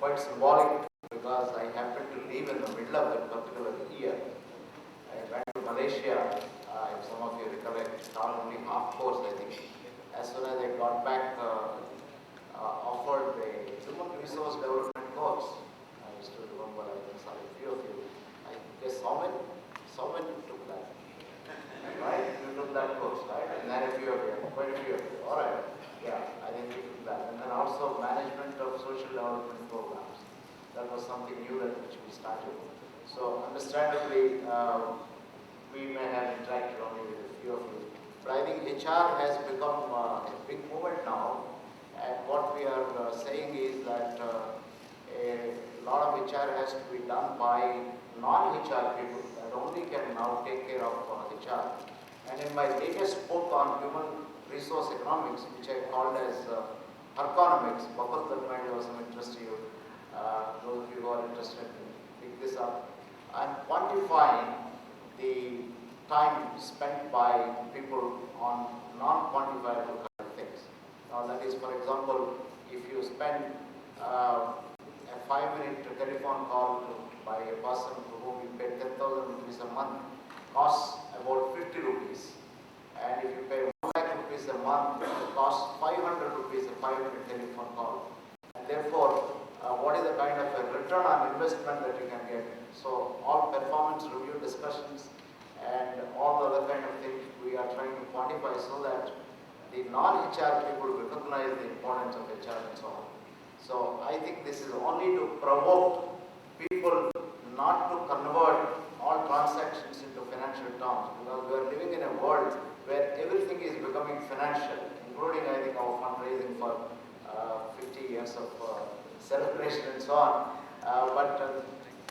quite symbolic because I happened to live in the middle of that particular year. I went to Malaysia, if some of you recollect, taught only half course I think. As soon as I got back, offered a human resource development course. I still remember, I think a few of you, I guess how many took that? Right? You took that course, right? And then a few of you, quite a few of you. Alright. Yeah, I think we took that. And then also management of social development programs. That was something new that which we started. So understandably, we may have interacted only with a few of you. But I think HR has become a big movement now. And what we are saying is that a lot of HR has to be done by non-HR people that only can now take care of HR. And in my latest book on human resource economics, which I called as Economics, Bapat, that might have some interest to you. Those of you who are interested, pick this up. I'm quantifying the time spent by people on non-quantifiable kind of things. Now that is, for example, if you spend a 5-minute telephone call by a person to whom you pay 10,000 rupees a month, costs about 50 rupees. And if you pay 1 lakh rupees a month, it costs 500 rupees a 5-minute telephone call. And therefore, what is the kind of a return on investment that you can get? So all performance review discussions and all the other kind of things we are trying to quantify so that the non-HR people recognize the importance of HR and so on. So I think this is only to provoke people not to convert all transactions into financial terms, because we are living in a world where everything is becoming financial, including I think our fundraising for 50 years of celebration and so on. But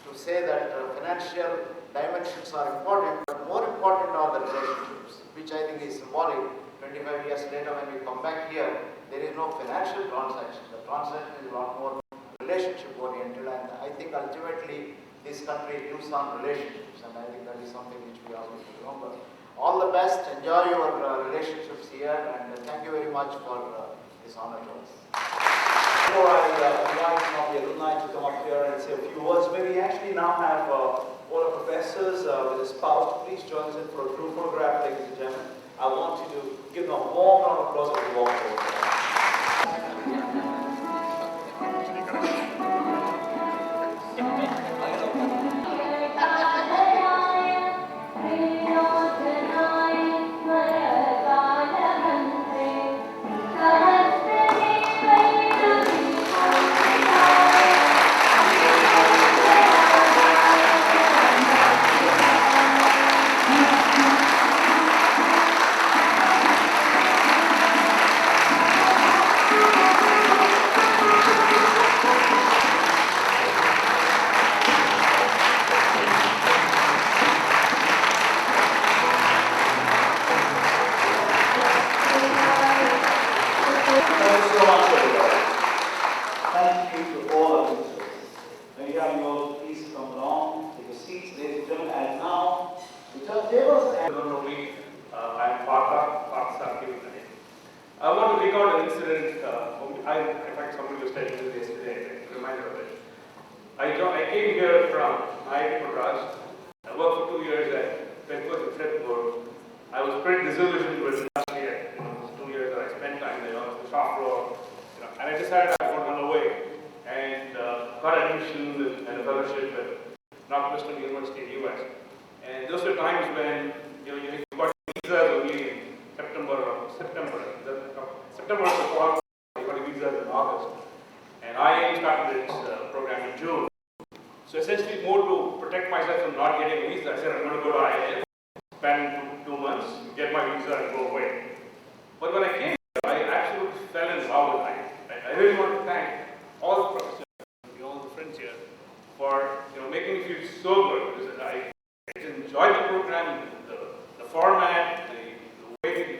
to say that financial dimensions are important, but more important are the relationships, which I think is symbolic. 25 years later, when we come back here, there is no financial transaction. The transaction is a lot more relationship oriented, and I think ultimately this country lives on relationships, and I think that is something which we all need to remember. All the best, enjoy your relationships here, and thank you very much for this honor to us. Before I invite some of the alumni to come up here and say a few words, may we actually now have all the professors with his spouse, please join us in for a group photograph, ladies and gentlemen. I want you to give them a warm round of applause as we walk forward. I want to recall an incident. In fact, somebody was telling me yesterday, a reminder of it. I came here from IIM Ahmedabad. I worked for 2 years at Pencoach and Fredburg. I was pretty disillusioned with the industry at 2 years that I spent time there on the shop floor. And I decided I was going to run away and got admission and a fellowship at Northwestern University in the US. And those were times when you got visas only in September was the fall, I got a visa in August. And IIM started its program in June. So essentially more to protect myself from not getting a visa, I said I'm going to go to IIM, spend 2 months, get my visa and go away. But when I came here, I absolutely fell in love with IIM. I really want to thank all the professors, all the friends here, for making me feel so good. Because I enjoyed the program, the format, the way they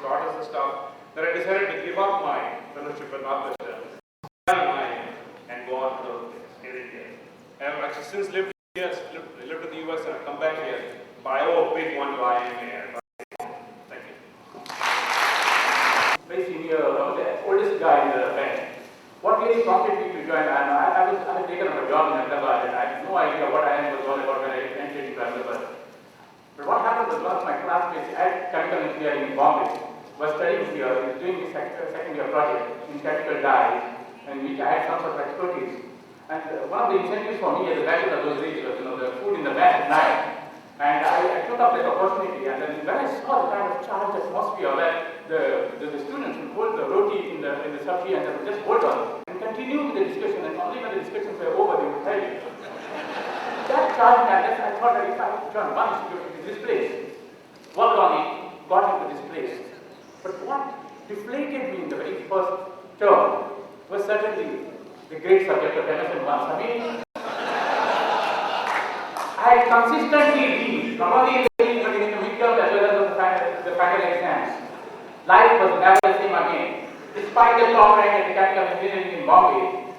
taught us the stuff, that I decided to give up my fellowship at Northwestern and go on to India. I've actually since lived here, lived in the US, and I've come back here, but I owe a big one to IIM. Thank you. Very senior, the oldest guy in the band. What we really prompted me to join. And I had taken up a job in Ahmedabad, and I had no idea what IIM was all about when I entered into Ahmedabad. But what happened was one of my classmates at chemical engineering in Bombay was studying here, he was doing his second year project in chemical dyes, in which I had some sort of expertise. And one of the incentives for me as a bachelor of those days was, the food in the mess at night. And I took up that opportunity, and then when I saw the kind of charged atmosphere where the students would hold the roti in the sabji and they would just hold on and continue with the discussion, and only when the discussions were over they would tell you. That charged me, and then I thought that if I would join one institute in this place, worked on it, got into this place. But what deflated me in the very first term was certainly the great subject of MSN once. I mean, I had consistently been, not only in the beginning, but in the midterm as well as the final exams. Life was never the same again. Despite the top rank at the chemical engineering in Bombay,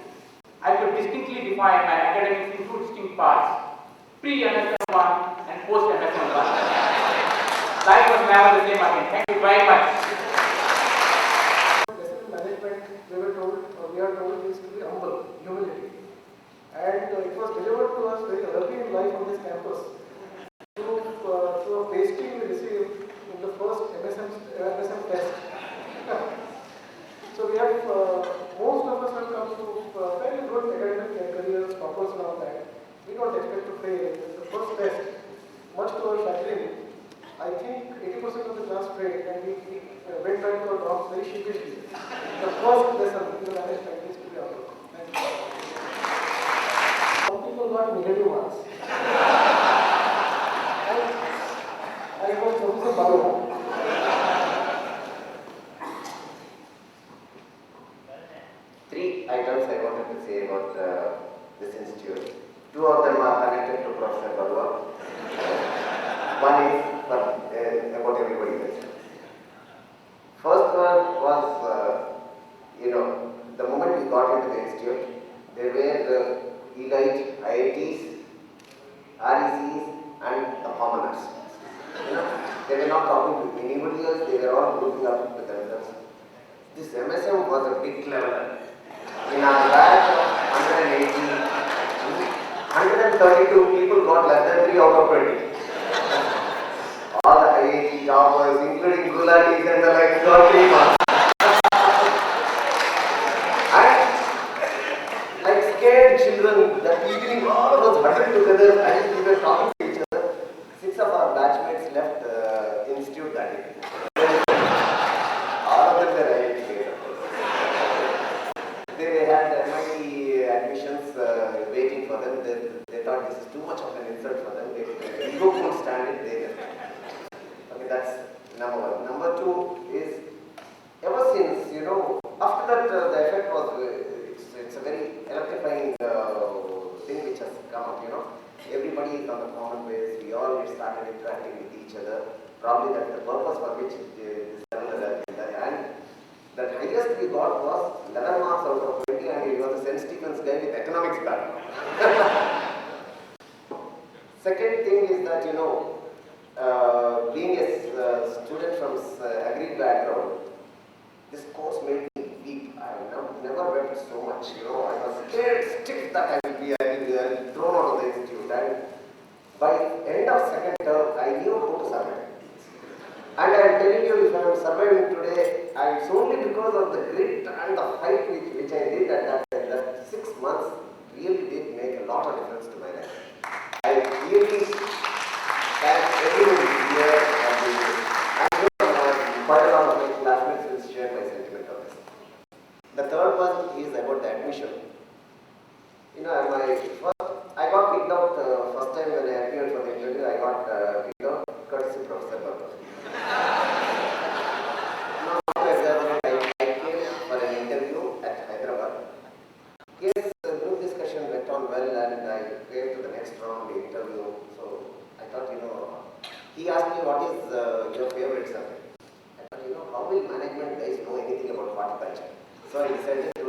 I could distinctly define my academics in two distinct parts, pre-MSN 1 and post-MSN 1. Life was never the same again. Thank you very much. Management, we are told is to be humble, humility. And it was delivered to us very early in life on this campus. Through a pasting we received in the first MSM test. So we have, most of us have come to very good academic careers, toppers and all that. We don't expect to fail. The first test, much to our chagrin, I think 80% of the class failed, and we went back to our dorms very sheepishly. The first lesson in the management is to be humble. Thank you. Some people got negative marks. I was Professor Balu. Three items I wanted to say about this institute. Two of them are connected to Professor Balu. One is about everybody else. First one was, the moment we got into the institute, there were the elite IITs, RECs, and the commoners. They were not talking to anybody else, they were all looking up with themselves. This MSM was a big leveler. In our batch of 180, 132 people got less than 3 out of 20. All the IIT toppers, including Gulatis and the like, got 3 marks. And like scared children, that evening all of us huddled together and we were talking to each other. 6 of our batchmates left the institute that day. All of them were IIT. They had MIT admissions waiting for them. They thought this is too much of an insult for them. Their ego couldn't stand it. They left. Okay, that's number one. Number two is, ever since, after that the effect was, it's a very electrifying thing which has come up, Everybody is on the common base. We all started interacting with each other. Probably that's the purpose for which this level is there. And that highest we got was 11 marks out of 20, and it was a St. Stephen's guy with economics background. Second thing is that, being a student from agri background, this course made me weep. I have never wept so much. I was scared stiff that I will be thrown out of the institute. And by end of second term, I knew how to survive. And I am telling you, if I am surviving today, it's only because of the grit and the fight which I did at that time. That 6 months really did make a lot of difference to my life. I really thank everyone here and quite a lot of my classmates will share my sentiment on this. The third one is about the admission. I got picked out first time when I appeared for the interview. I got picked out courtesy Professor Balu. I came for an interview at Hyderabad. Yes, the group discussion went on well, and I came to the next round of the interview. So I thought, he asked me what is your favorite subject. I thought, how will management guys know anything about horticulture? So I decided to,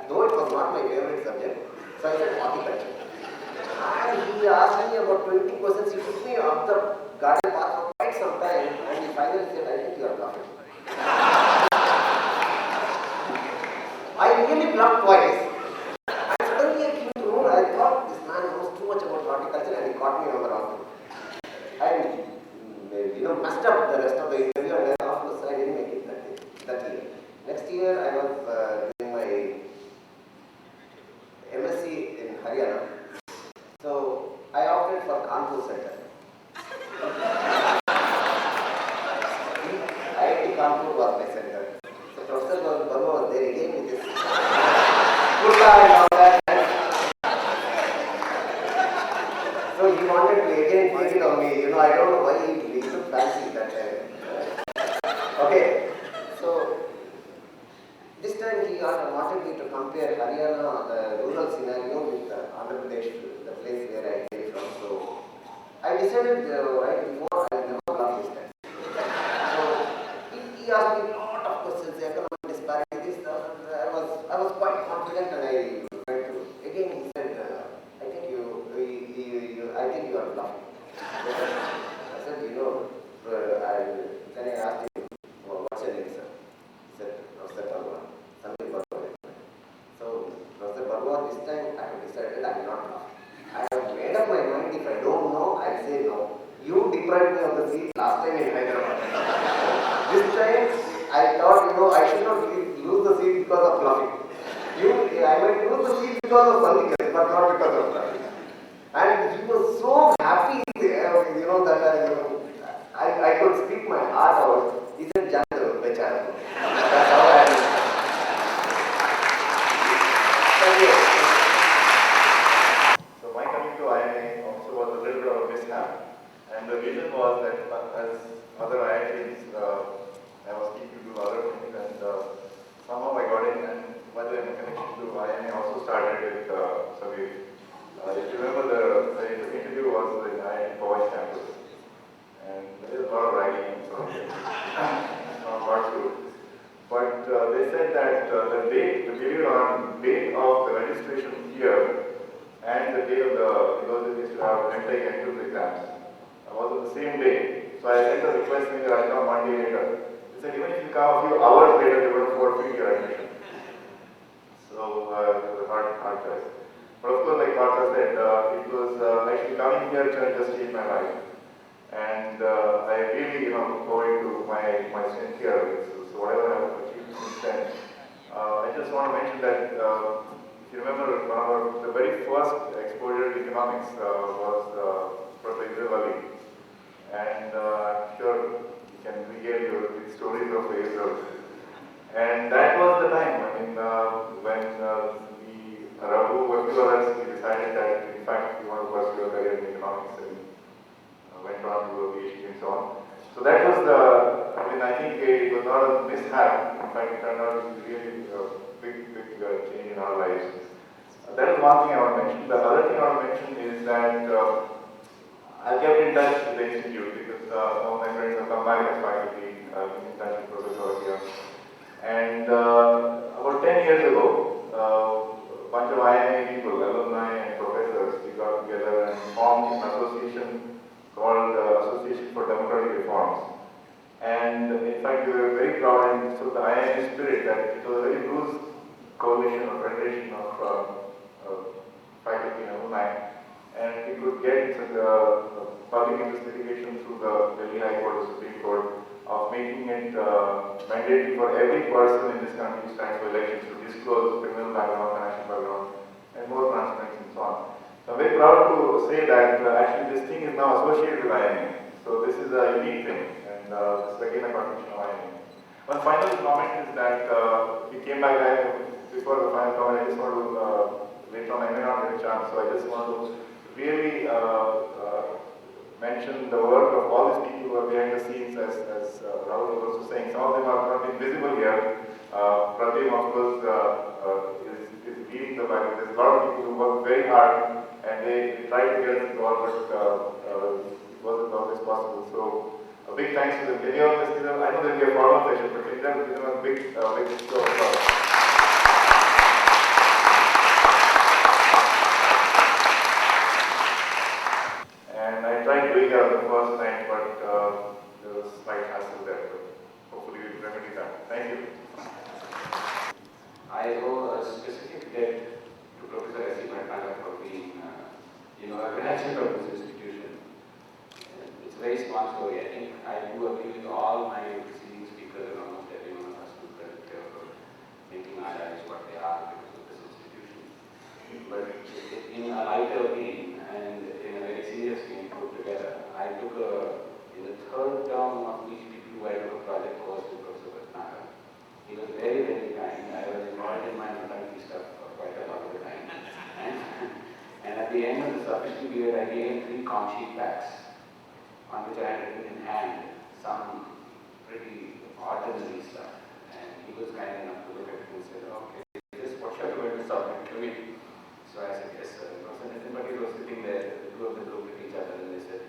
though it was not my favorite subject, so I said horticulture. And he asked me about 20 questions. He took me up the garden path for quite some time, and he finally said, I think you are bluffing. I really bluffed twice. wanted me to compare Haryana, the rural scenario, with Andhra Pradesh, the place where I came from. So I decided right before I will never bluff this time. So he asked me a lot of questions, economic disparity, this stuff. And I was quite confident, and I went to. Again, he said, I think I think you are bluffing. I said, then I asked him, well, what's your name, sir? He said, Professor Bhagwan. Samir Bhagwan. So, Professor Bhagwan, this time I have decided I will not bluff. I have made up my mind, if I don't know, I'll say no. You deprived me of the seat last time in Hyderabad. This time, I thought, I should not lose the seat because of bluffing. I might lose the seat because of something else, but not because of bluffing. And he was so happy, that I could speak my heart out. He said, Jana, bechara. That's how I am. Thank you. So my coming to IIM also was a little bit of a mishap. And the reason was that as other IITs, I was keen to do other things, and somehow I got in. And by the way, my connection to IIM also started with Sabir. If you remember, the interview was in IIT Boys campus. And there was a lot of ragging and so on. Not got through. But they said that the period on date of the registration here and the day of because they used to have NTEC entrance exams was on the same day. So I sent a request saying that I'll come 1 day later. They said even if you come a few hours later, they would forfeit your admission. So it was a hard choice. But of course, like Partha said, it was actually coming here just changed my life. And I really, look forward to my stint here. So whatever I've achieved since then. I just want to mention that if you remember, the very first exposure to economics was Professor Jubilee. And I'm sure he can regale you with stories of Israel. And that was the time, when Rabu, a few others, we decided that in fact we want to pursue a career in economics, and went on to a PhD and so on. So that was I think it was not a mishap. In fact, it turned out to be really a big change in our lives. That is one thing I want to mention. The other thing I want to mention is that I kept in touch with the institute because some of my friends have come back as faculty, in touch with Professor Agia. And about 10 years ago, a bunch of IIM people, alumni and professors, we got together and formed an association called Association for Democratic Reforms. And in fact, we were very proud, and so the IIM spirit that it was a very loose coalition or federation of faculty and alumni, and we could get public interest litigation through the Delhi High Court or Supreme Court of making it mandatory for every person in this country who stands for elections to disclose criminal background, financial background, and more transparency and so on. So I'm very proud to say that actually this thing is now associated with IIM. So this is a unique thing, and this is again a contribution of IIM. One final comment is that we came back before the final comment. I just want to later on I may not get a chance, so I just want to really mention the work of all these people who are behind the scenes, as Rahul was also saying. Some of them are not invisible here. Pratim, of course, is leading the back. There's a lot of people who work very hard, and they try to get us involved, but it wasn't always possible. So a big thanks to them. Can you all just give them? I know there'll be a follow-up session, but can you give them a big show of applause? And I tried doing that the first time, but there was slight hassle there. But hopefully we'll remedy that. Thank you. I owe a specific debt to Professor IIM Ahmedabad for being, a graduate of this institution. It's a very small story. I think I do agree with all my preceding speakers and almost every one of us who present here for making our lives what they are because of this institution. But in a lighter vein and in a very serious vein put together, I took in the third term of PhD, I took a project course with Professor Bhatnagar. He was very, very kind. I was involved in my maternity stuff for quite a lot of the time. And at the end of the submission period, I gave him 3 comp sheet packs on which I had written in hand some pretty ordinary stuff. And he was kind enough to look at it and said, okay, is this what you're going to submit to me? So I said, yes, sir. Because everybody was sitting there, the two of them looked at each other and they said,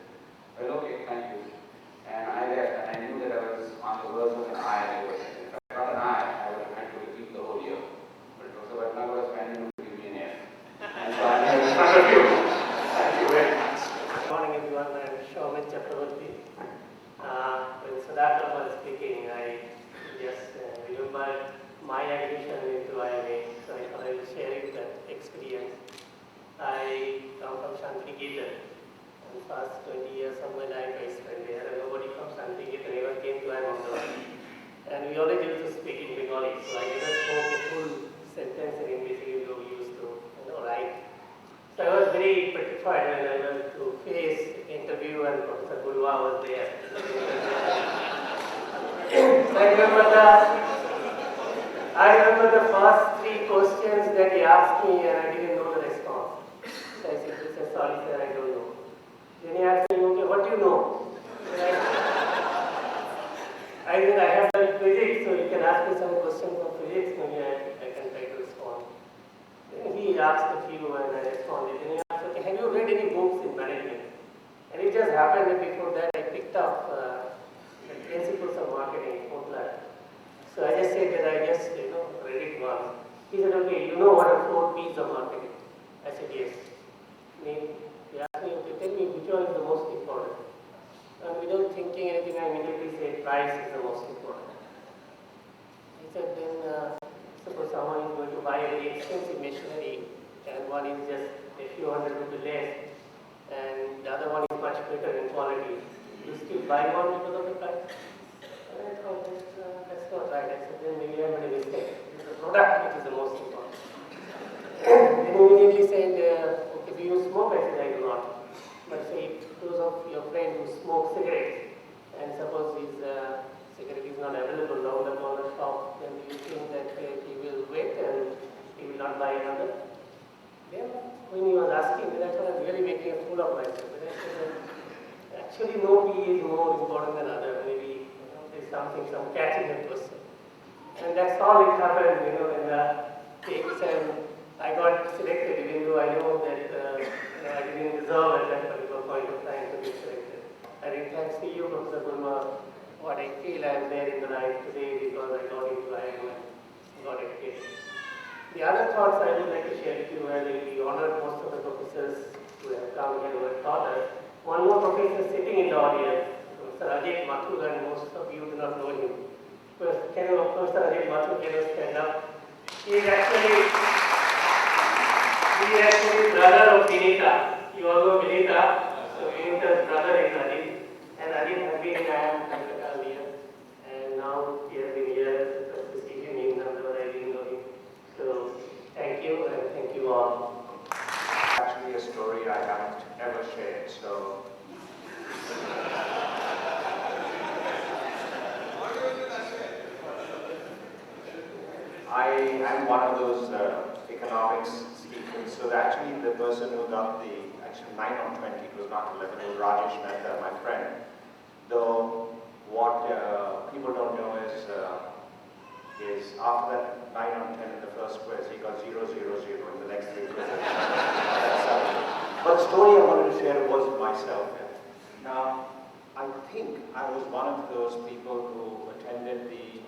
well, okay, thank you. And I left, and I knew that I was on the verge of an I. If I got an I would have had to repeat the whole year. But Professor Bhatnagar was kind enough to give me an F. And so I'm here in front of you. Thank you very much. Good morning, everyone. I'm Shomit Chakravarti. When Siddhartha was speaking, I just remembered my admission into IIM, so I thought I will share that experience. I come from Shantiniketen, and first 20 years of my life I spent there, and nobody from Shantiniketen ever came to IIM Ahmedabad. And we always used to speak in Bengali, so I never spoke a full sentence in English, even though we used to write. So I was very petrified when I was to face interview and Professor Gurwa was there. So I remember the first 3 questions that he asked me and I didn't know the response. So I said, sorry sir, I don't know. Then he asked me, okay, what do you know? I said, I have done physics, so you can ask me some questions from physics, maybe I can try to respond. Then he asked a few and I responded. Then he asked, okay, have you read any books in management? And it just happened that before that I picked up the principles of marketing, Kotler. So I just said that I just read it once. He said, okay, you know what are 4 P's of marketing? I said, yes. He asked me, okay, tell me which one is the most important. And without thinking anything, I immediately said price is the most important. He said, then suppose someone is going to buy a very expensive machinery and one is just a few hundred rupees less and the other one is much better in quality. You still buy one because of the price? And I thought that's not right. I said, then maybe I made a mistake. It's the product which is the most important. Then he immediately said, okay, do you smoke? I said, I do not. But say, because of your friend who smokes cigarettes, and suppose his cigarette is not available down the corner shop, then do you think that he will wait and he will not buy another? Then when he was asking, then I thought I'm really making a fool of myself. Then I said, actually no P is more important than other. Maybe there's something, some catch in the question. And that's all it happened, in the takes, and I got selected, even though I know that I didn't deserve at that particular point of time to be selected. I think thanks to you, Professor Gurma, what I feel I am there in the life today because I got into IIM and got educated. The other thoughts I would like to share with you, where we honored most of the professors who have come here who have taught us. One more professor sitting in the audience, Professor Ajay Mathur, and most of you do not know him. Professor Ajay Mathur, can you stand up? He is actually brother of Vinita. You all know Vinita. So Vinita's brother is Ajit. And Ajit has been in IIM earlier. And now he has been here to see him in Ahmedabad. I didn't know him. So thank you and thank you all. Actually a story I haven't ever shared, so I am one of those economics students. So actually the person who got the 9 on 20, it was not 11, it was Rajesh Mehta, my friend. Though what people don't know is after that 9 on 10 in the first quiz, he got 0, 0, 0 in the next 3 quizzes. But the story I wanted to share was myself. Now, I think I was one of those people who attended the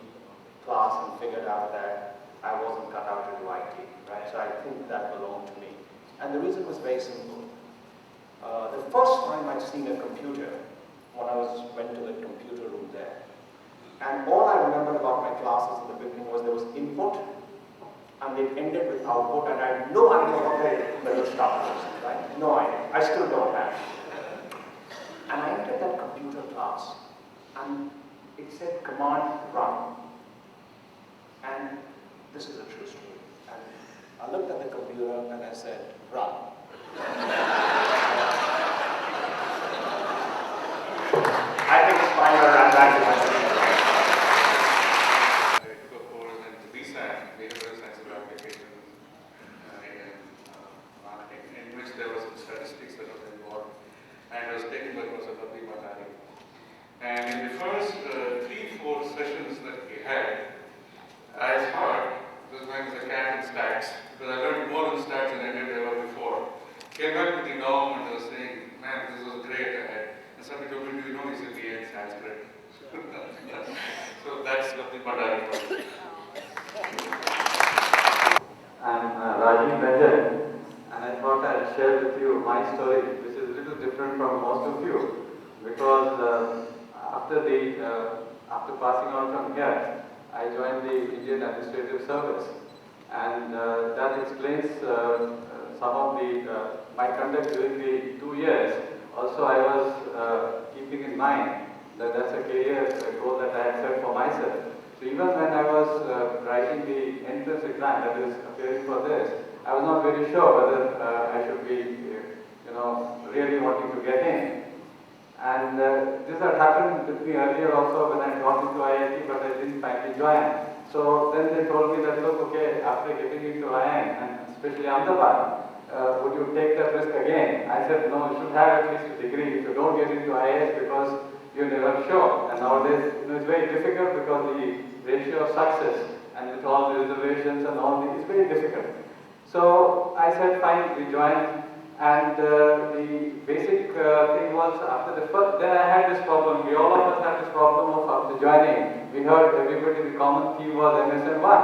class and figured out that I wasn't cut out to do IT, right? So I think that belonged to me. And the reason was very simple. The first time I'd seen a computer, when I went to the computer room there, and all I remember about my classes in the beginning was there was input, and it ended with output, and I had no idea what the little stuff was, right? No idea. I still don't have. And I entered that computer class, and it said command run. And this is a true story. And I looked at the computer and I said, run. I think it's fine to run back to my seat. I took a course in BSAT, Behavioral Science of Application, in marketing, in which there was some statistics that was involved, and I was taken by Professor Bhatnagar. And in the first 3-4 sessions that we had, in stats, because I learned more in stats than I did ever before. Came back to the dorm and I was saying, man, this was great. And somebody told me, do you know he's a BA in Sanskrit? So that's nothing but I I'm Rajiv Ranjan, and I thought I'd share with you my story, which is a little different from most of you, because after passing out from here, I joined the Indian Administrative Service, and that explains some of my conduct during the 2 years. Also, I was keeping in mind that that's a career goal that I had set for myself. So even when I was writing the entrance exam, that is appearing for this, I was not very sure whether I should be, really wanting to get in. And this had happened with me earlier also when I got into IIT, but I didn't finally join. So then they told me that, look, okay, after getting into IIM, and especially Ahmedabad, would you take that risk again? I said, no, you should have at least a degree. If you don't get into IIS because you're never sure. And nowadays, it's very difficult because the ratio of success and with all the reservations and all this is very difficult. So I said, fine, we joined. And the basic thing was after the first, then I had this problem. We all of us had this problem of after joining. We heard everybody, the common theme was MSN1.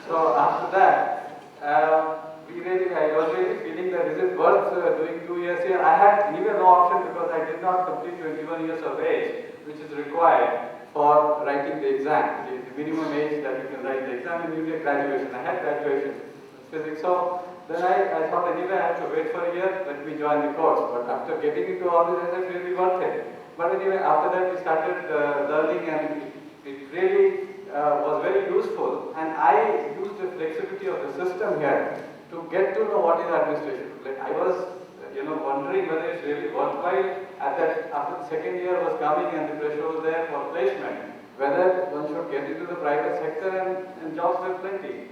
So after that, I was really feeling that is it worth doing 2 years here? I had even no option because I did not complete 21 years of age, which is required for writing the exam. The minimum age that you can write the exam and you get graduation. I had graduation in physics. So then I thought anyway I have to wait for a year, let me join the course. But after getting into all this, I said really worth it. But anyway, after that we started learning, and it really was very useful. And I used the flexibility of the system here to get to know what is administration. Like I was, wondering whether it's really worthwhile after the second year was coming and the pressure was there for placement, whether one should get into the private sector and jobs were plenty.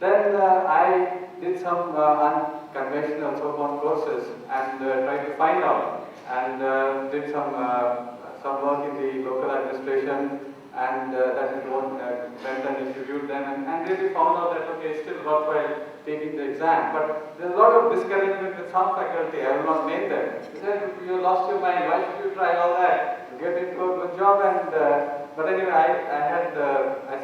Then I did some unconventional so-called courses and tried to find out, and did some work in the local administration, and that is what went and interviewed them, and really found out that okay, it's still worthwhile taking the exam. But there's a lot of discouragement with some faculty, I will not name them. They said, you lost your mind, why should you try all that? To get into a good job. And but anyway, I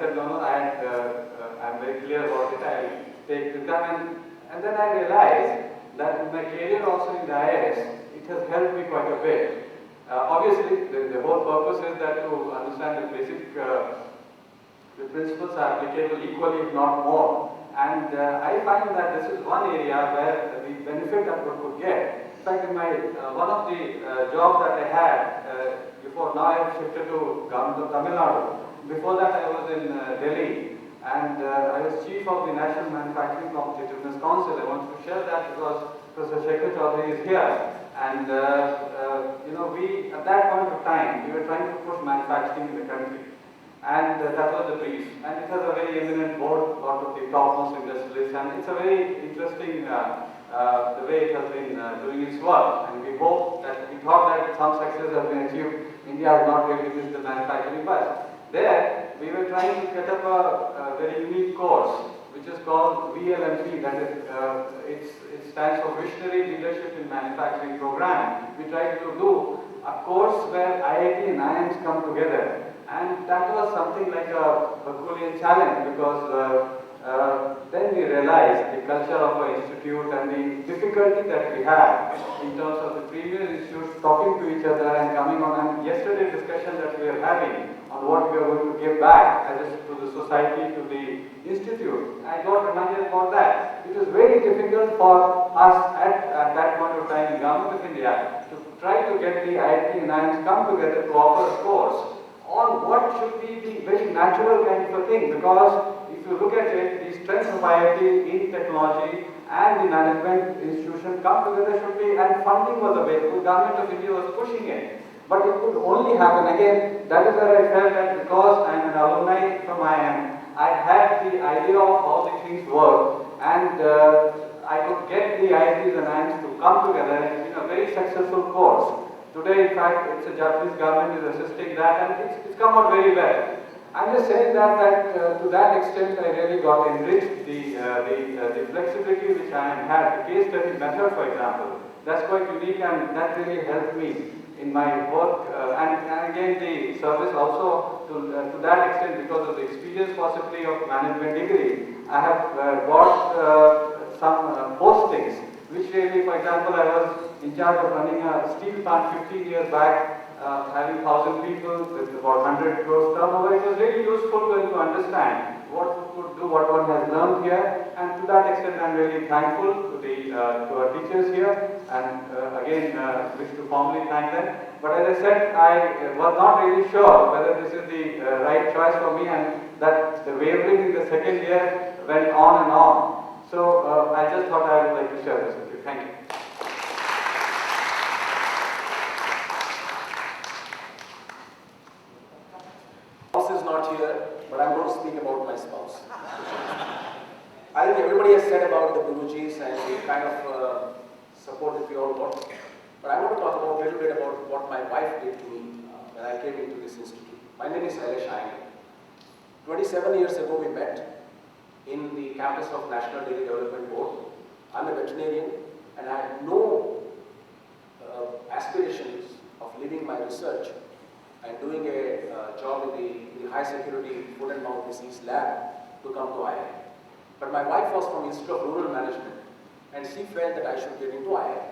said no, I'm very clear about it, I'll take the exam. And then I realized that in my career also in the IIS, it has helped me quite a bit. Obviously, the whole purpose is that to understand the basic, the principles are applicable equally, if not more. And I find that this is one area where the benefit that one could get. In fact, in my one of the jobs that I had before, now I have shifted to government of Tamil Nadu. Before that, I was in Delhi, and I was chief of the National Manufacturing Competitiveness Council. I want to share that because Professor Shekhar Chaudhary is here. And we at that point of time we were trying to push manufacturing in the country, and that was the brief. And it has a very eminent board, lot of the topmost industrialists, and it's a very interesting the way it has been doing its work. And we thought that some success has been achieved. India has not really missed the manufacturing bus. There we were trying to set up a very unique course, which is called VLMP, that is, it stands for Visionary Leadership in Manufacturing Program. We tried to do a course where IIT and IIMs come together, and that was something like a Herculean challenge, because then we realized the culture of our institute and the difficulty that we have in terms of the previous institutes talking to each other and coming on. And yesterday's discussion that we are having on what we are going to give back to the society, to the institute, I got reminded about that. It was very difficult for us at that point of time in Government of India to try to get the IIT and IIMs come together to offer a course on what should be the very natural kind of a thing, because if you look at it, the strength of IIT in technology and the management institution come together should be, and funding was available, Government of India was pushing it. But it could only happen, again, that is where I felt that because I am an alumni from IIM, I had the idea of how the things work, and I could get the IITs and IIMs to come together, and it's been a very successful course. Today, in fact, it's a Japanese government is assisting that, and it's come out very well. I'm just saying that to that extent I really got enriched the flexibility which I had. The case study method, for example, that's quite unique and that really helped me in my work. And again, the service also to that extent because of the experience possibly of management degree, I have got some postings which really, for example, I was in charge of running a steel plant 15 years back, having 1,000 people with about 100 crores turnover. It was really useful to understand what one could do, what one has learned here, and to that extent I'm really thankful to our teachers here, and again wish to formally thank them. But as I said, I was not really sure whether this is the right choice for me, and that the wavering in the second year went on and on. So I just thought I would like to share this with you. Thank you. Spouse is not here, but I'm going to speak about my spouse. I think everybody has said about the Gurujis and the kind of support that we all got. But I want to talk about a little bit about what my wife did to me when I came into this institute. My name is IIM. 27 years ago we met in the campus of National Dairy Development Board. I'm a veterinarian and I had no aspirations of leaving my research and doing a job in the high security foot and mouth disease lab to come to IIM. But my wife was from Institute of Rural Management and she felt that I should get into IIM.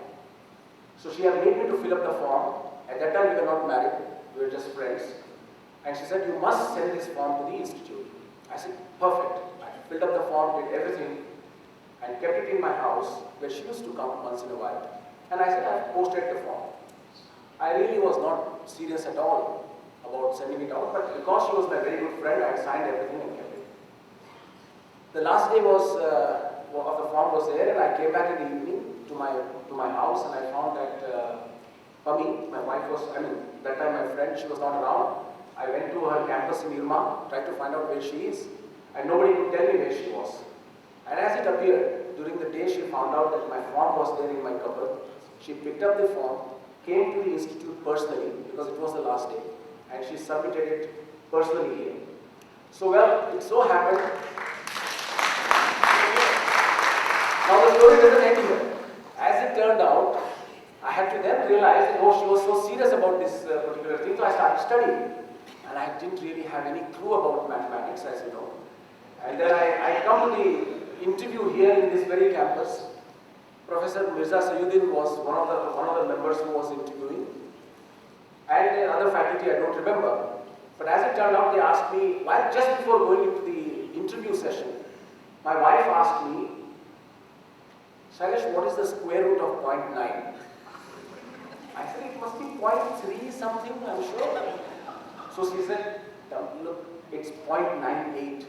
So she had made me to fill up the form. At that time we were not married, we were just friends. And she said, you must send this form to the institute. I said, perfect. I filled up the form, did everything, and kept it in my house where she used to come once in a while. And I said, I've posted the form. I really was not serious at all about sending it out, but because she was my very good friend, I signed everything and kept it. The last day was of the form was there, and I came back in the evening to my house, and I found that Pami, my wife was, that time my friend, she was not around. I went to her campus in Irma, tried to find out where she is, and nobody could tell me where she was. And as it appeared, during the day she found out that my form was there in my cupboard. She picked up the form, came to the institute personally, because it was the last day, and she submitted it personally here. So well, it so happened. Now the story doesn't end here. As it turned out, I had to then realize that, oh, she was so serious about this particular thing, so I started studying. And I didn't really have any clue about mathematics, as you know. And then I come to the interview here in this very campus. Professor Mirza Sayuddin was one of the members who was interviewing. And other faculty I don't remember. But as it turned out, they asked me, just before going into the interview session, my wife asked me, Shailesh, what is the square root of 0.9? I said, it must be 0.3 something, I'm sure. So she said, look, it's 0.98,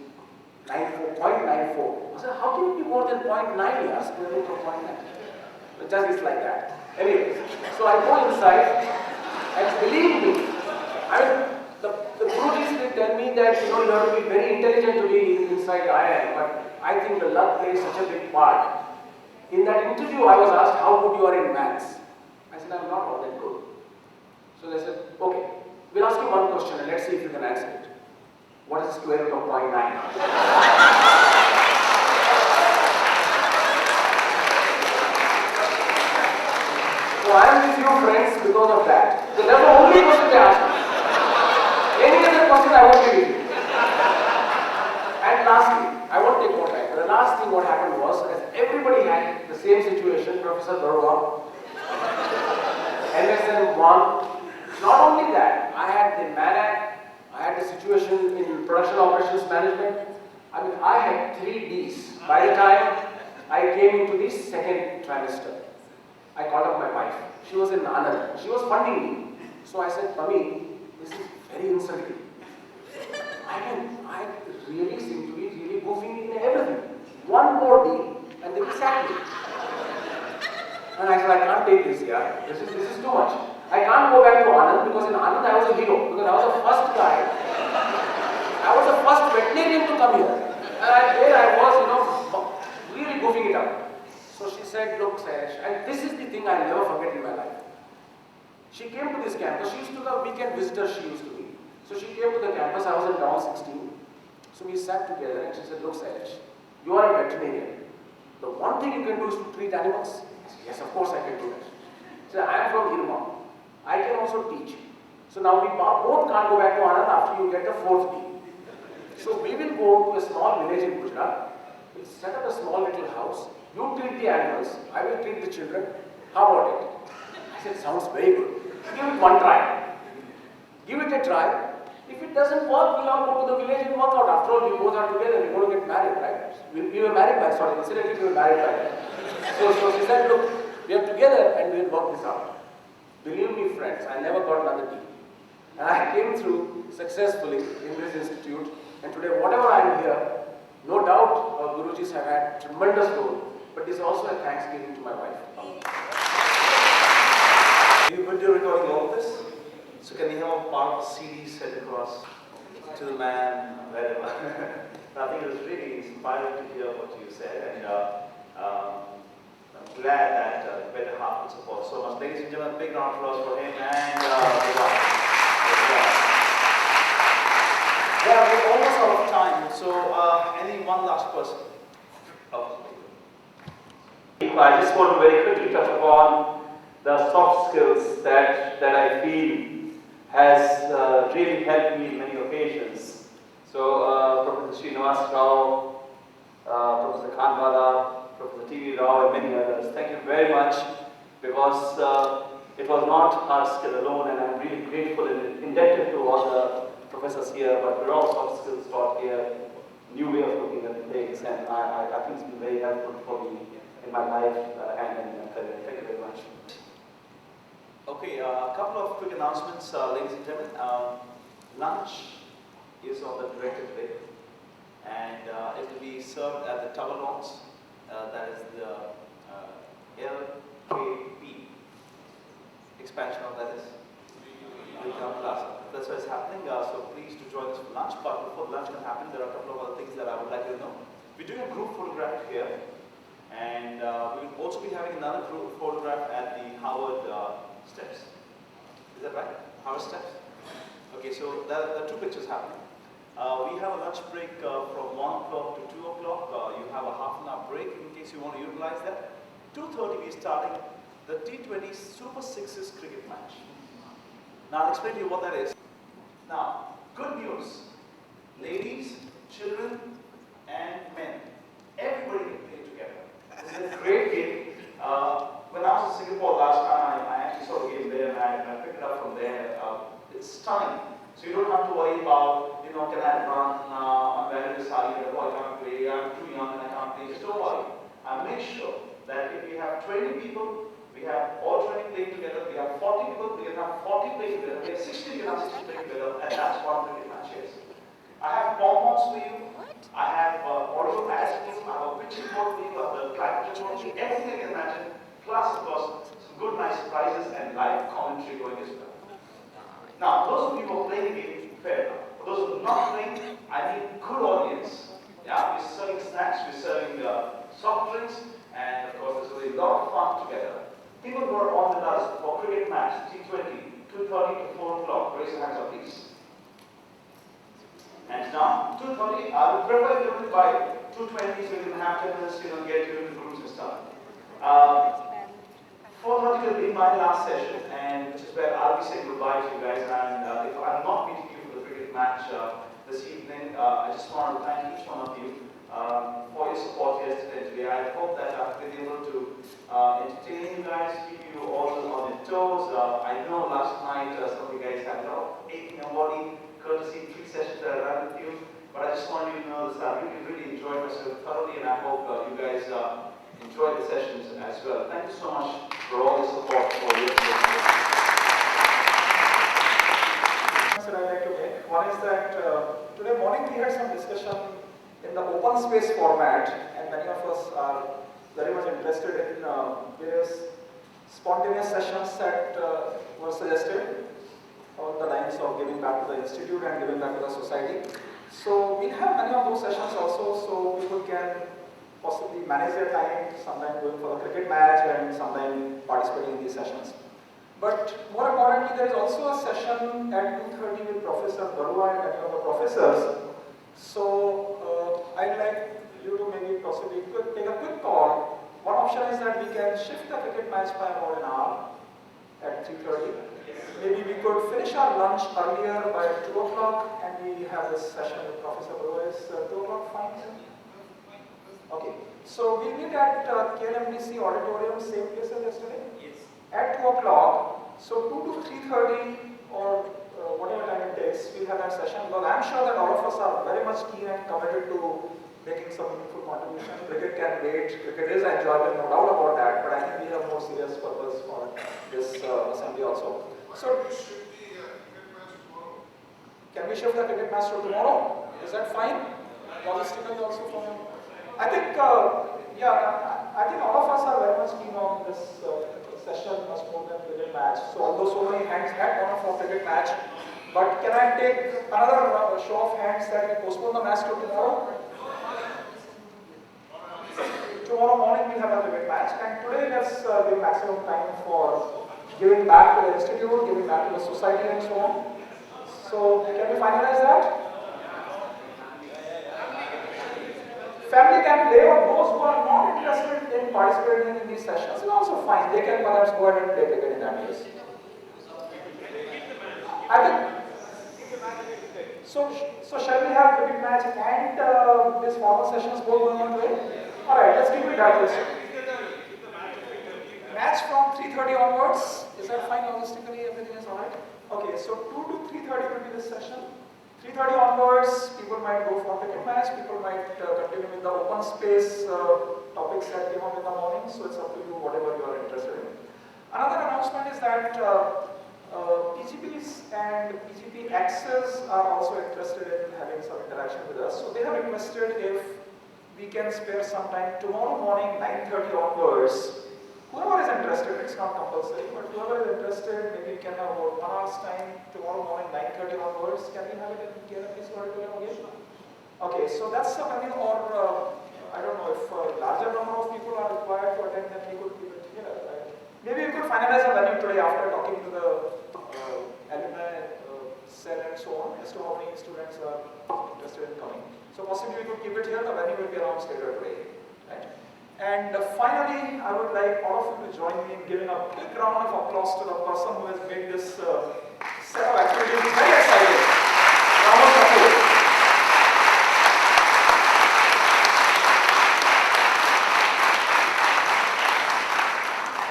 0.94. I said, how can it be more than 0.9 here, square root of 0.9? It just is like that. Anyways, so I go inside, and believe me, the Gurujis will tell me that you have to be very intelligent to be inside IIM, but I think the luck plays such a big part. In that interview, I was asked how good you are in maths. I said, I'm not all that good. So they said, okay, we'll ask you one question and let's see if you can answer it. What is the square root of 0.9? So I am with you friends because of that. So that's the only question they asked me. Any other question I won't give you. And lastly, I won't take more time. The last thing what happened was, as everybody had the same situation, Professor Barua, MSN 1. Not only that, I had the MANAC, I had the situation in production operations management. I had 3 Ds. By the time I came into the second trimester, I called up my wife. She was in Anand. She was funding me. So I said, Mummy, this is very insulting. I really seem to be really goofing in everything. One more D, and they will sack me. And I said, I can't take this, yeah. This is too much. I can't go back to Anand because in Anand I was a hero. Because I was the first guy. I was the first veterinarian to come here. And there I was, really goofing it up. So she said, look, Sailesh, and this is the thing I'll never forget in my life. She came to this campus. She used to the weekend visitor she used to be. So she came to the campus, I was in round 16. So we sat together and she said, look Sailesh, you are a veterinarian. The one thing you can do is to treat animals. I said, yes, of course I can do that. She said, I am from IIM. I can also teach. So now we both can't go back to Anand after you get the 4th D. So we will go to a small village in Gujarat. We'll set up a small little house. You treat the animals, I will treat the children. How about it? I said, sounds very good. Give it one try. Give it a try. If it doesn't work, we'll all go to the village and work out. After all, we both are together, we're going to get married, right? We were married by, sorry, incidentally we were married by. So she said, look, we are together and we'll work this out. Believe me, friends, I never got another D. And I came through successfully in this institute. And today, whatever I am here, no doubt Gurujis have had tremendous role. But this is also a thanksgiving to my wife. You good to recording all of this? So can we have a part of the CD sent across to the man, wherever? I think it was really inspiring to hear what you said, and I'm glad that the better half would support so much. Ladies and gentlemen, big round of applause for him and yeah, we're almost out of time, so any one last person? Oh. I just want to very quickly touch upon the soft skills that I feel has really helped me in many occasions. So Professor Srinivas Rao, Professor Khanwala, Professor T.V. Rao and many others, thank you very much, because it was not hard skill alone, and I'm really grateful and indebted to all the professors here, but we're all soft skills taught here, new way of looking at things, and I think it's been very helpful for me in my life and in my career. Thank you very much. Okay, a couple of quick announcements, ladies and gentlemen. Lunch is on the director today, and it will be served at the Tower Lawns. That is the LKP expansion of that is Retail Plaza. That's where it's happening. So please do join us for lunch. But before lunch can happen, there are a couple of other things that I would like you to know. We're doing a group photograph here, and we will also be having another group photograph at the Howard steps. Is that right? Howard steps? Okay, so there are two pictures happening. We have a lunch break from 1 o'clock to 2 o'clock. You have a half-an-hour break in case you want to utilize that. 2:30 we're starting the T20 Super Sixes cricket match. Now I'll explain to you what that is. Now, good news. Ladies, children, and men. Everybody can play together. This is a great game. When I was in Singapore last time, I actually saw the game there and I picked it up from there. It's stunning. So you don't have to worry about, can I run on where to decide, I can't play, I'm too young and I can't play. Just don't worry. I make sure that if we have 20 people, we have all 20 playing together, we have 40 people, we can have 40 playing together, we have 60, we can have 60 playing together, and that's what cricket match is. I have bonbons for you, I have audio ads for you, I have a pitching board for you, I have the climate board for you, everything you can imagine, plus of course, some good nice prizes and live commentary going as well. Now, those of you who are playing the game, fair enough. For those who are not playing, I need good audience. Yeah, we're serving snacks, we're serving soft drinks, and of course, there's really a lot of fun together. People who are on with us for cricket match, T20, 2:30 to 4 o'clock, raise your hands up, please. And now, 2:30, I would prefer you to by 2:20 so you can have 10 minutes to get you into groups and stuff. 4:30 will be my last session, and which is where I'll be saying goodbye to you guys. And if I'm not meeting you for the cricket match this evening, I just want to thank each one of you for your support yesterday and today. I hope that I've been able to entertain you guys, keep you all on your toes. I know last night some of you guys had a lot of ache in your body, courtesy 3 sessions that I ran with you. But I just want you to know that I really enjoyed myself thoroughly, and I hope you guys enjoy the sessions as well. Thank you so much for all your support for your that I'd like to make. One is that today morning we had some discussion in the open space format, and many of us are very much interested in various spontaneous sessions that were suggested on the lines of giving back to the institute and giving back to the society. So we'll have many of those sessions also, so people can possibly manage their time, sometimes going for a cricket match and sometimes participating in these sessions. But more importantly, there is also a session at 2:30 with Professor Barua and many of the professors. So I'd like you to maybe possibly take a quick call. One option is that we can shift the cricket match by about an hour at 3:30. Maybe we could finish our lunch earlier by 2 o'clock and we have this session with Professor Barua. Is 2 o'clock fine? Okay. So we'll meet at KLMDC auditorium, same place as yesterday? Yes. At 2 o'clock, so 2 to 3:30 or whatever time it takes, we'll have that session because I'm sure that all of us are very much keen and committed to making some meaningful contribution. Cricket can wait, cricket is enjoyable, no doubt about that, but I think we have more serious purpose for this assembly also. So, can we shift the cricket match to tomorrow? Is that fine? Logistically also for me? I think, I think all of us are very much keen on this session, much more than cricket match. So although so many hands had gone up for cricket match, but can I take another show of hands that we postpone the match to tomorrow? Tomorrow morning we'll have a cricket match, and today let's give maximum time for giving back to the institute, giving back to the society and so on. So can we finalize that? Family can play, or those who are not interested in participating in these sessions is also fine. They can perhaps go ahead and play cricket in that case. I think so. Shall we have cricket match and this formal sessions both going on today? All right, let's keep it that way. Match from 3:30 onwards. Is that fine logistically? Everything is all right. Okay, so 2 to 3:30 will be this session. 3:30 onwards, people might go for cricket match, people might continue with the open space topics that came up in the morning, so it's up to you, whatever you are interested in. Another announcement is that PGPs and PGP Access are also interested in having some interaction with us, so they have requested if we can spare some time tomorrow morning, 9:30 onwards. Whoever is interested, it's not compulsory, but whoever is interested, maybe we can have about 1 hour's time tomorrow morning, 9:30 onwards. Can we have it in KLMDC auditorium again? Okay, so that's the venue, or I don't know if a larger number of people are required to attend, then we could keep it here. Right? Maybe we could finalize a venue today after talking to the alumni cell and so on, as to how many students are interested in coming. So possibly we could keep it here, the venue will be announced later today. Right? And finally, I would like all of you to join me in giving a big round of applause to the person who has made this set of activities very exciting. Round of applause.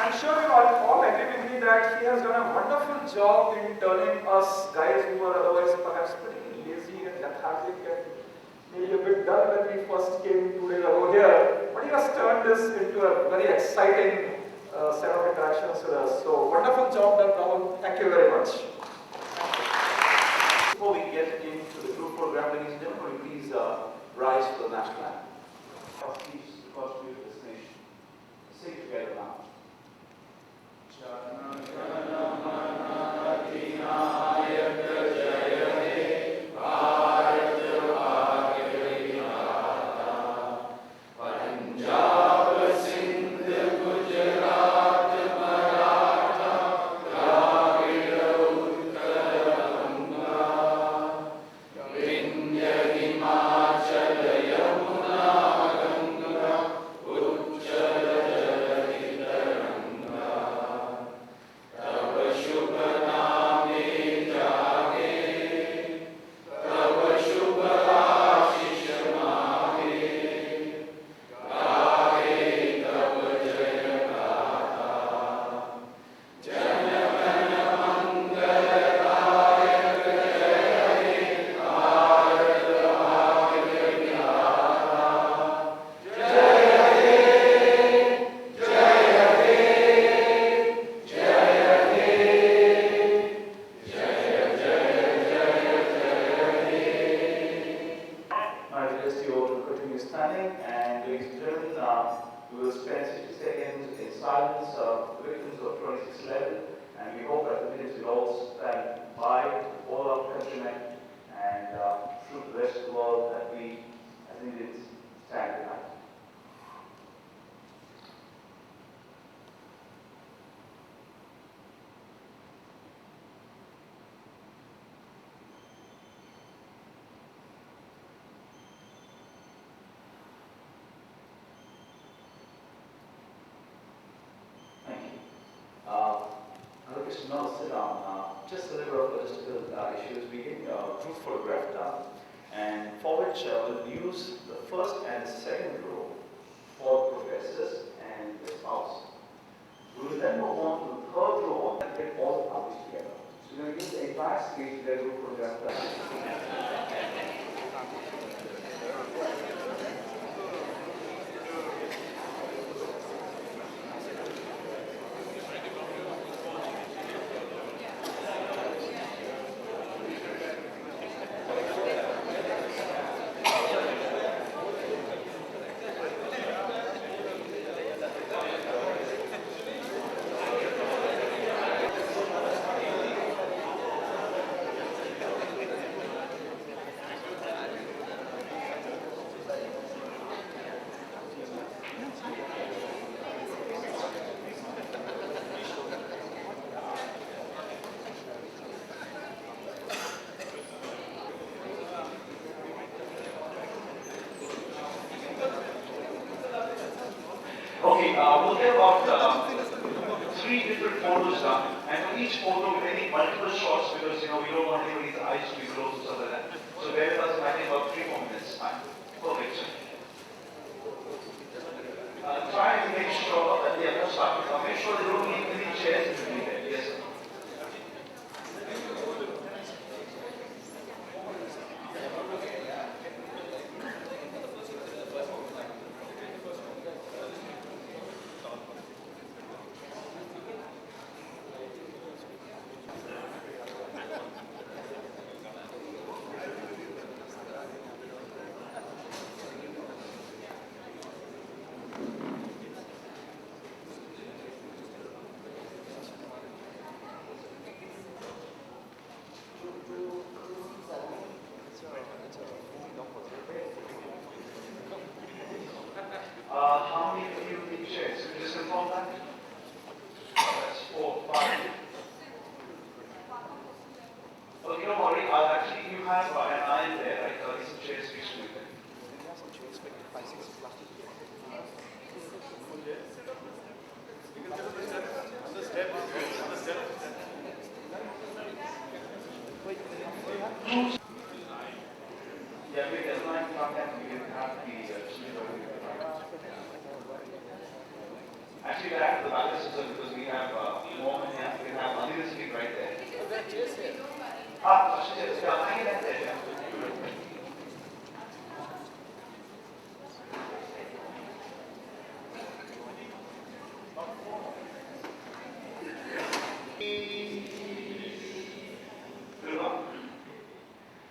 I'm sure you all agree with me that he has done a wonderful job in turning us guys who were otherwise perhaps pretty lazy and lethargic and maybe a bit dull when we first came 2 days ago here, but he has turned this into a very exciting set of interactions with us. So wonderful job done, Rahul. Thank you very much. Before we get into the group program, ladies and gentlemen, will you please rise for the national anthem? Please, the contribution to this nation. Sing together now. to now sit down. Just a little of logistical issues. We get a group photograph done, and for which we'll use the first and second row for professors and the spouse. We will then move on to the third row and get all the couples together. So we're going to use the entire stage to get a group photograph done. Okay, we'll get about 3 different photos done, and for each photo we're taking multiple shots because we don't want anybody's eyes to be closed or something like that. So bear with us, I think about 3 more minutes. Fine. Perfect. Try and make sure that they are not stuck. Make sure they don't need any chairs between them. Yes, sir. How many of you need chairs? Can you just confirm that? That's 4, 5. Okay, don't worry. Actually, you have an aisle there, right? There's some chairs fixed with it. Yeah, we can line from that. We can have the actually, we have the balance system because we have more than enough. We can have unlimited speed right there. I get that there. Good one.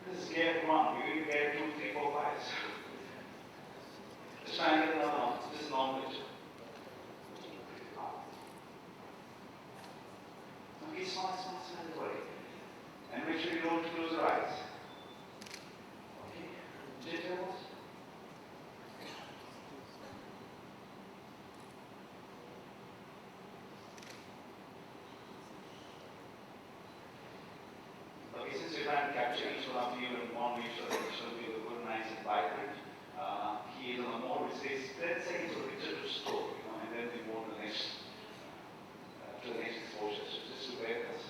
This is gear 1. You get gear 2, 3, 4, 5. Just try and get another one. This is long picture. Okay, smile, everybody. And make sure you don't close your eyes. Okay, jitters. Okay, since you're trying to capture each one of you and want to make sure that it should be good, nice, and vibrant, he is on the mode which says 10 seconds of picture to store, and then we move to the next exposure. So just to bear with us.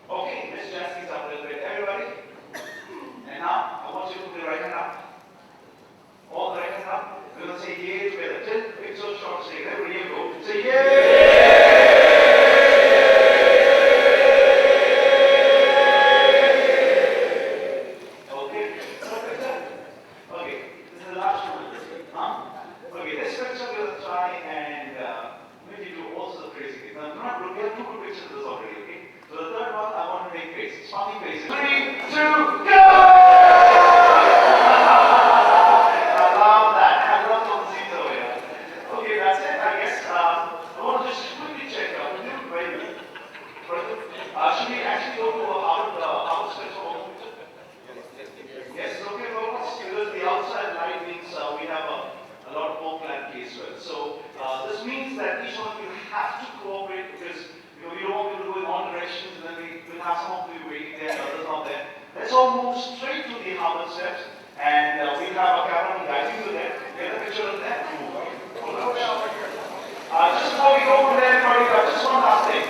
Okay, let's jazz things up a little bit. Everybody? And now, I want you to put the right hand up. All the right hand up. We're going to say yay together. 10 big so short say everybody you go. Say yay! Okay, okay, this is the last one. Okay, this picture we'll try and maybe do also the crazy thing. Now, we have 2 good pictures of this already, okay? So the third one, I want to make faces, funny faces. 3, 2, go! I love that. I love all the scenes over here. Okay, that's it, I guess. I want to just quickly check out. We're doing very good. Should we actually go to Harvard Square for one picture? Yes, it's okay for us because the outside light means we have a lot more clarity as well. So this means that each one of you have to cooperate because we don't want people to go in all directions and then we'll have some of you waiting there and others not there. Let's all move straight to the Harvard steps and we'll have our cameraman guiding you there. Get a picture of that. Just before we go to there, just one last thing.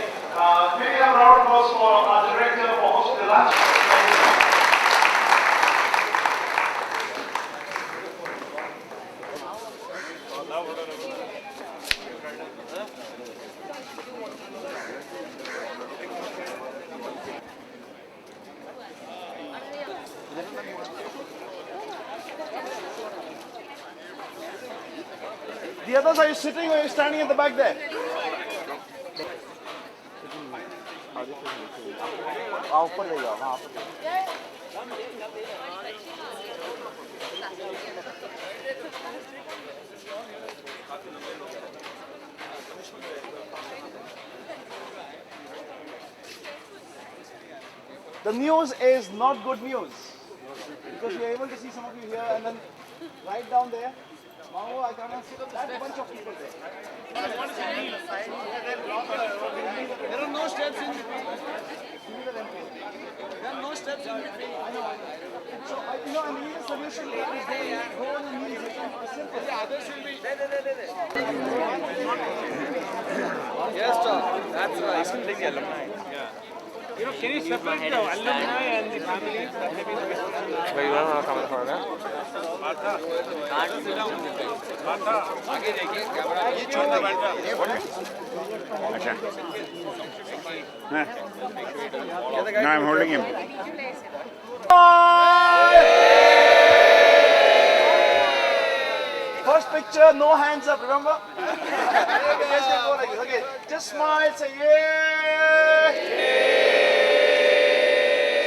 Maybe a round of applause for our director for hosting the lunch. The others, are you sitting or are you standing at the back there? The news is not good news because you're able to see some of you here and then right down there. Now I cannot see that bunch of people there. There are no steps in between. There are no steps in between. I know. So I need a solution. Go on and use it. Simple. The others will be. Yes, John. That's right. Something alumni. Yeah. You know, can you separate the alumni and the families? Wait, you want to come for that? No, I'm holding him. First picture, no hands up, remember? Okay, just smile, say yay!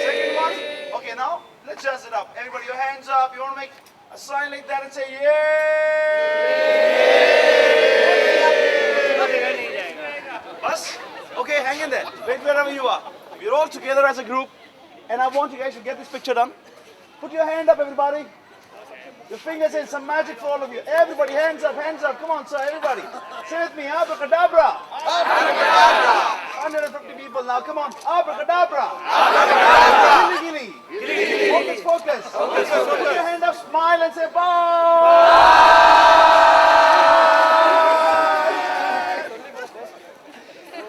Second one, okay, now let's jazz it up. Everybody, your hands up. You want to make a sign like that and say yay! Bus? Okay, hang in there. Wait wherever you are. We're all together as a group, and I want you guys to get this picture done. Put your hand up, everybody. Your fingers in, some magic for all of you. Everybody, hands up, come on, sir, everybody. Say with me, abracadabra. Abracadabra. 150 people now, come on. Abracadabra. Abracadabra. Gilly, gilly. Focus. Put your hand up, smile and say bye.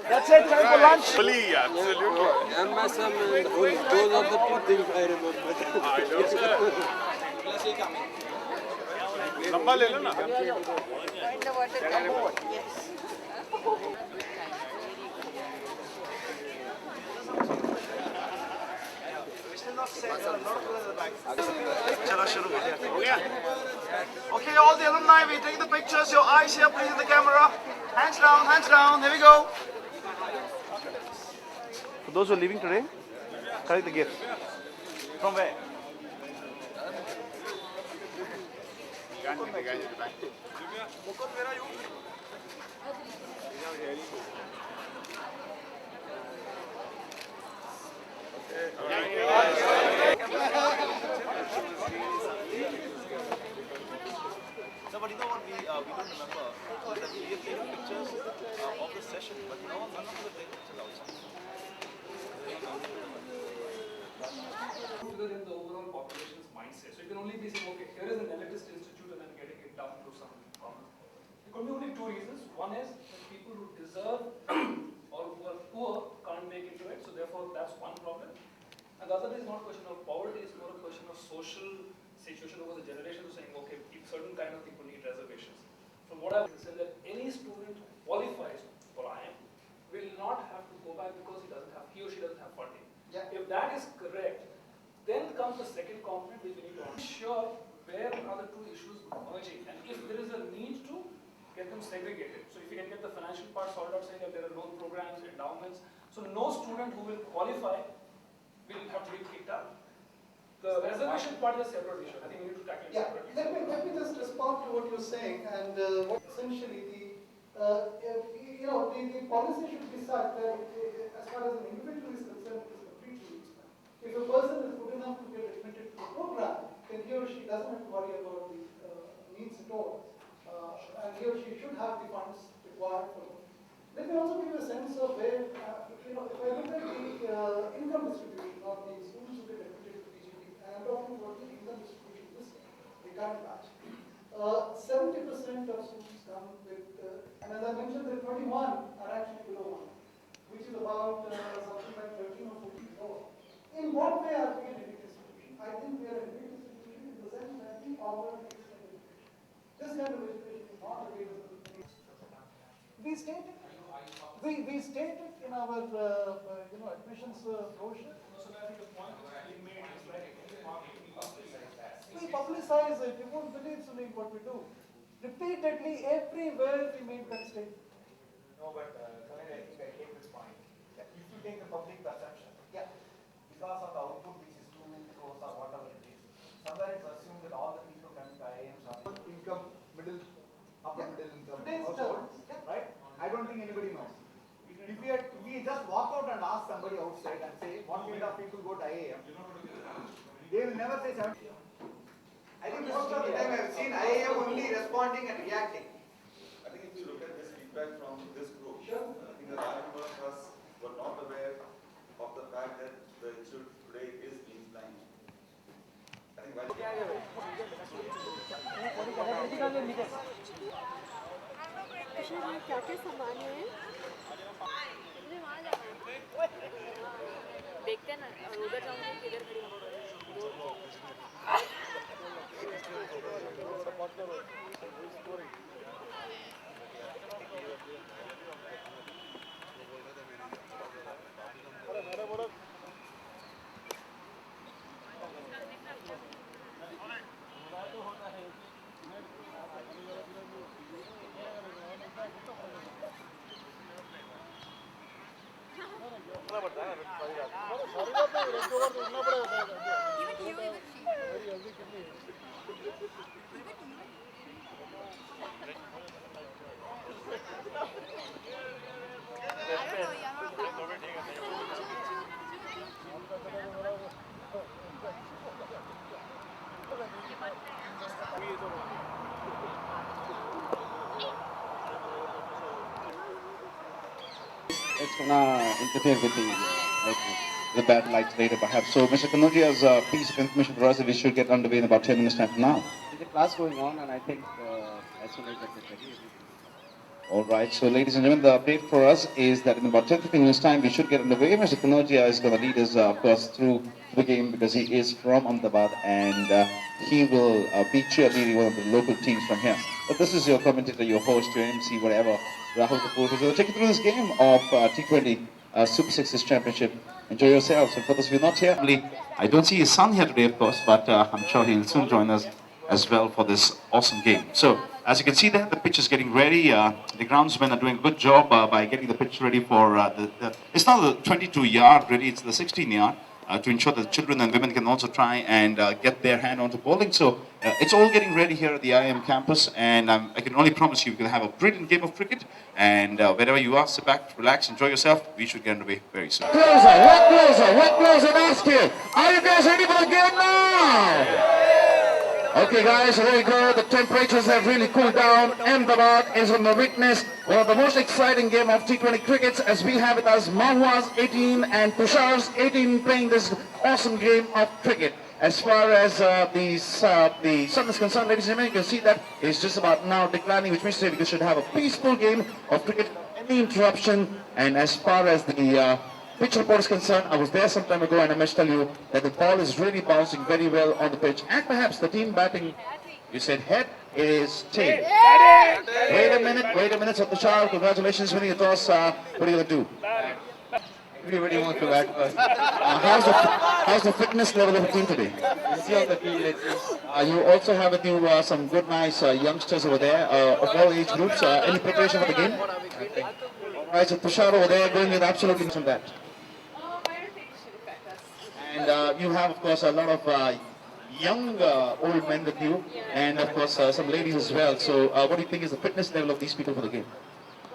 That's it, time for lunch. Absolutely. And my son, those are the two things I remember. लंबा ले लो ना Okay, all the alumni, we take the pictures. Your eyes here, please, in the camera. Hands down. Here we go. For those who are leaving today, collect the gift. From where? Mukund, where are you? No, but you know what we don't remember that we have taken pictures of the session, but none of them are taken pictures outside. In the overall population's mindset. So you can only be saying, okay, here is an elitist institute and then getting it down to some common. There could be only two reasons. One is that people who deserve or who are poor can't make into it, so therefore that's one problem. And the other is not a question of poverty, it's more a question of social situation over the generations of saying, okay, certain kind of people need reservations. From what I've said, that any student who qualifies for IIM will not have to go back because he or she doesn't have funding. Yeah. If that is correct, then comes the second component which we need to ensure where are the two issues merging and if there is a need to get them segregated. So if you can get the financial part sorted out, saying that there are loan programs, endowments, so no student who will qualify will have to be kicked out. The reservation part is a separate issue. I think we need to tackle it separately. Let me just respond to what you're saying, and essentially the policy should be such that as far as an individual is concerned, it is completely useless. If a person is good enough to get admitted to the program, then he or she doesn't have to worry about the needs at all, and he or she should have the funds required for it. Let me also give you a sense of where, if I look at the income distribution of the students who get admitted to PGP, and I'm talking about the income distribution this year, the current batch. 70% of students come with, and as I mentioned, the 21 are actually below 1, which is about something like 13 or 14 below. In what way are we an elite institution? I think we are an elite institution in the sense that we offer this kind of education. This kind of education is not available. We stated, we stated in our admissions brochure. So I think the point that's being made is like we publicize that. We publicize it. You won't believe, Sunil, what we do. Repeatedly, everywhere we made that statement. No, but Sunil, I think I take this point. If you take the public perception, yeah, because of the output which is 2 crores or whatever it is, somewhere it's assumed that all the people coming to IIMs are income, upper middle income household, right? I don't think anybody knows. If we just walk out and ask somebody outside and say, what kind of people go to IIM, they will never say 70. I think most of the time I've seen IIM only responding and reacting. I think if you look at this feedback from this group, I think a large number of us were not aware of the fact that the institute today is being blind. I think Krishna ji क्या क्या सामान है मुझे वहाँ जाना है देखते हैं ना और उधर जाऊँगी किधर खड़ी It's gonna interfere with the bad lights later perhaps. So Mr. Kanojia's piece of information for us that we should get underway in about 10 minutes time from now. There's a class going on and I think as soon as I get ready. Alright, so ladies and gentlemen, the update for us is that in about 10-15 minutes time we should get underway. Mr. Kanojia is going to lead us of course through the game because he is from Ahmedabad and he will be cheerleading one of the local teams from here. But this is your commentator, your host, your MC, whatever, Rahul Kapoor, who's going to take you through this game of T20 Super Sixes Championship. Enjoy yourselves. And for those of you not here, I don't see his son here today, of course, but I'm sure he'll soon join us as well for this awesome game. So, as you can see there, the pitch is getting ready. The groundsmen are doing a good job by getting the pitch ready for it's not the 22-yard really, it's the 16-yard to ensure that children and women can also try and get their hand onto bowling. So it's all getting ready here at the IIM campus, and I can only promise you we're going to have a brilliant game of cricket. And wherever you are, sit back, relax, enjoy yourself. We should get underway very soon. What closer, ask you. Are you guys ready for the game now? Okay guys, there you go. The temperatures have really cooled down. Ahmedabad is on the witness one of the most exciting game of T20 crickets as we have with us Mahua's 18 and Tushar's 18 playing this awesome game of cricket. As far as the sun is concerned, ladies and gentlemen, you can see that it's just about now declining, which means that we should have a peaceful game of cricket, any interruption. And as far as the pitch report is concerned, I was there some time ago and I must tell you that the ball is really bouncing very well on the pitch. And perhaps the team batting, you said head, it is tail. Wait a minute, Tushar, congratulations winning the toss. What are you going to do? Everybody wants to bat first. How's the fitness level of the team today? You see on the field, it's You also have with you some good, nice youngsters over there of all age groups. Any preparation for the game? Alright, so Tushar over there going with absolutely from that. And you have, of course, a lot of young old men with you, and of course some ladies as well. So what do you think is the fitness level of these people for the game?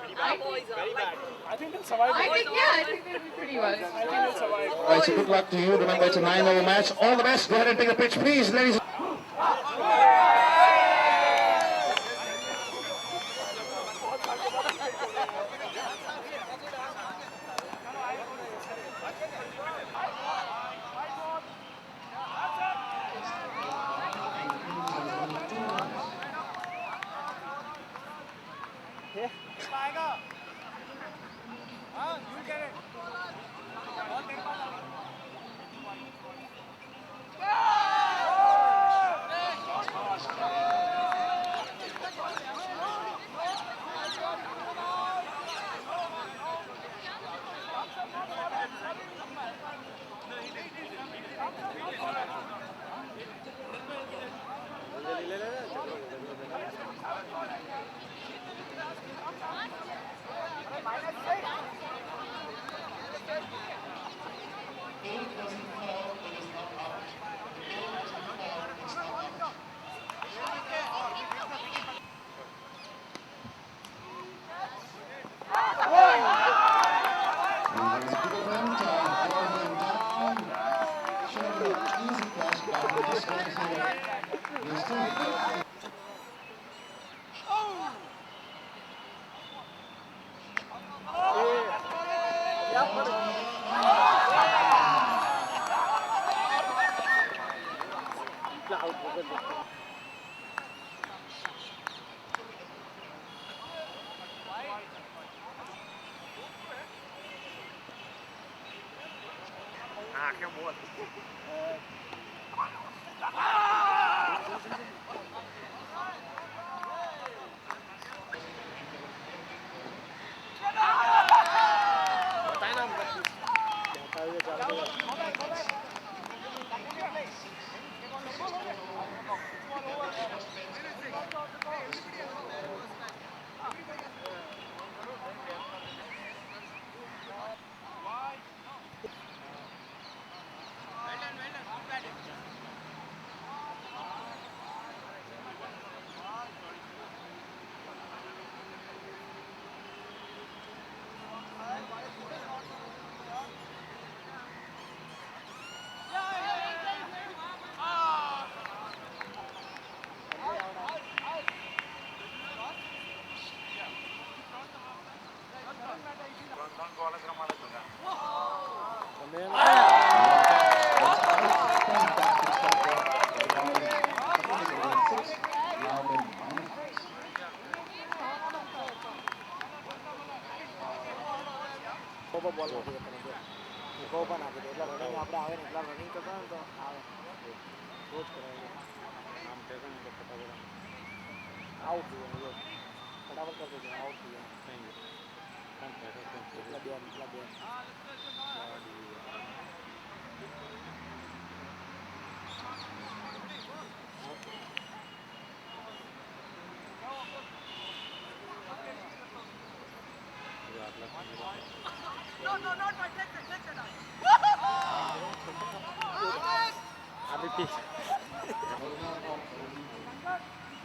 I think they'll survive. I think they'll be pretty well. I think they'll survive. Alright, so good luck to you. Remember, it's a 9-over match. All the best. Go ahead and take the pitch, please, ladies.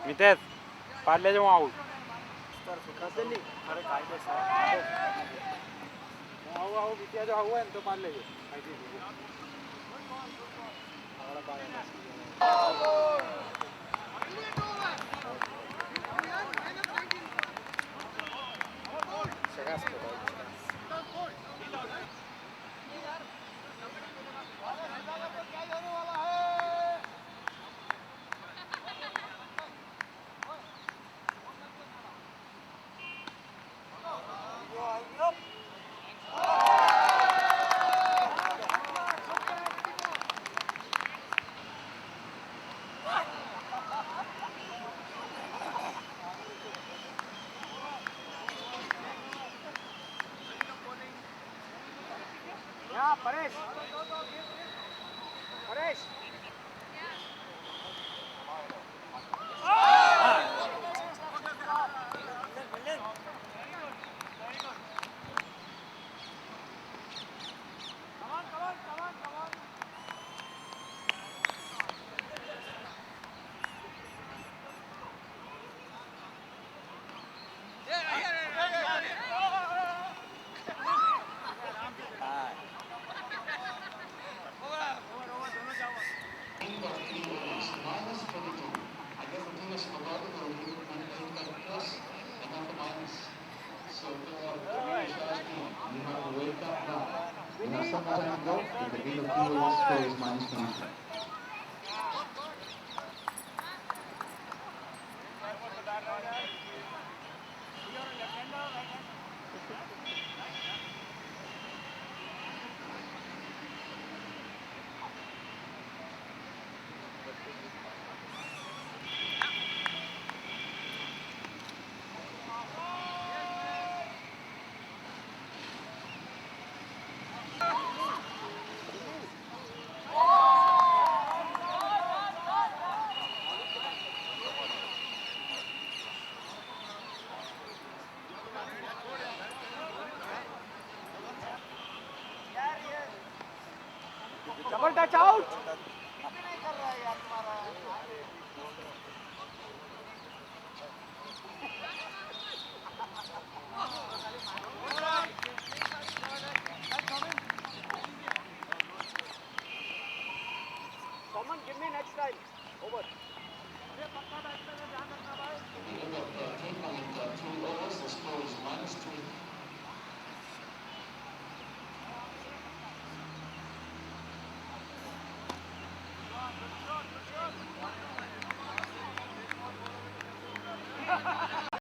Mitesh Parle जाऊँ out आओ बिटिया जो हुआ है तो Parle Paresh Paresh Double touch out.